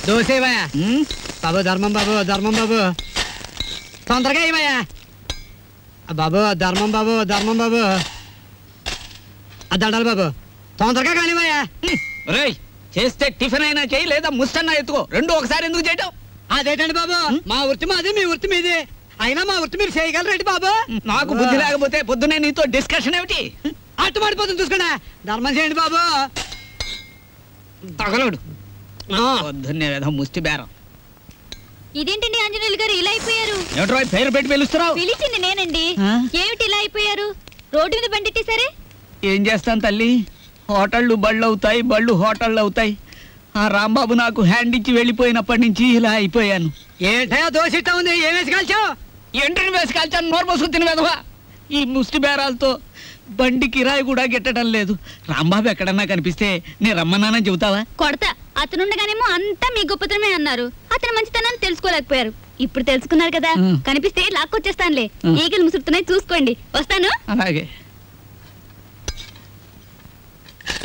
దోసేవయ్యా బాబు, ధర్మం బాబు, ధర్మం బాబు, తొందరగా ఇవయ్యా బాబు, ధర్మం బాబు, ధర్మం బాబు, దండాలి బాబు, తొందరగా కానివయ్యా. రేయ్, చేస్తే టిఫిన్ అయినా చేయి, లేదా ముస్తన్నా ఎత్తుకో. రెండు ఒకసారి ఎందుకు చేయటం? అదేంటండి బాబు, మా వృత్తి మాది, మీ వృత్తి మీది. అయినా మా వృత్తి మీరు చేయగలరేంటి బాబు? నాకు బుద్ధి లేకపోతే పొద్దునే నీతో డిస్కషన్ ఏమిటి? అట్టు పడిపోతుంది చూసుకోండి. ధర్మం చేయండి బాబు. తగలడు పొద్దున్నే ఏదో ముష్టి బేరం. ఇదేంటండి ఆంజనేయులు గారు ఇలా అయిపోయారు? ఏమిట్రా పేరు పెట్టి పిలుస్తున్నావు? పిలిచింది నేనండి. ఏమిటి ఇలా అయిపోయారు? రోడ్డు మీద బండిట్టేసరే. ఏం చేస్తాను తల్లి, హోటళ్ళు బళ్ళు అవుతాయి, బళ్ళు హోటళ్ళు అవుతాయి. ఆ రాంబాబు నాకు హ్యాండ్ ఇచ్చి వెళ్ళిపోయినప్పటి నుంచి ఇలా అయిపోయాను. ఏంటయా దోశ ఇట్టా ఉంది, ఏం వేసి కాల్చావు? ఎంట్రీని వేసి కాల్చాను, నోరు మోసుకు తిన వెధవా. ఈ ముష్టి బేరాలతో బండి కిరాయి కూడా గిట్టడం లేదు. రాంబాబు ఎక్కడన్నా కనిపిస్తే నేను రమ్మన్నానని చెబుతావా? కొడతా. అతనుండగానేమో అంతా మీ గొప్పతనమే అన్నారు. అతని మంచితనాన్ని తెలుసుకోలేకపోయారు. ఇప్పుడు తెలుసుకున్నారు కదా, కనిపిస్తే లాక్కొచ్చేస్తానులే. ఈగలు ముసురుతున్నాయి, చూసుకోండి. వస్తాను. అలాగే.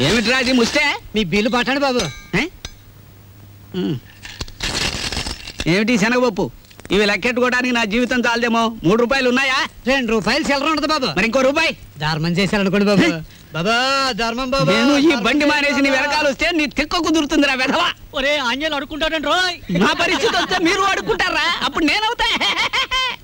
ఏమిట్రా అది ముస్తే? మీ బిల్లు పట్టండి బాబు. ఏమిటి శనగపప్పు? ఇవి లెక్కెట్టుకోవడానికి నా జీవితం చాలదేమో. 3 రూపాయలు ఉన్నాయా? 2 రూపాయలు చిల్లర ఉండదు బాబు. మరి ఇంకో రూపాయి ధర్మం చేశారనుకోండి బాబు. బాబా, ధర్మం బాబు. నేను ఈ బండి మానేసి నీ వెనకాల వస్తే నీ తిక్క కుదురుతుందిరా వెధవా. ఒరే ఆంజనేయులు అడుకుంటాడండి రోయ్. నా పరిస్థితి వస్తే మీరు అడుకుంటారా? అప్పుడు నేనవుతా.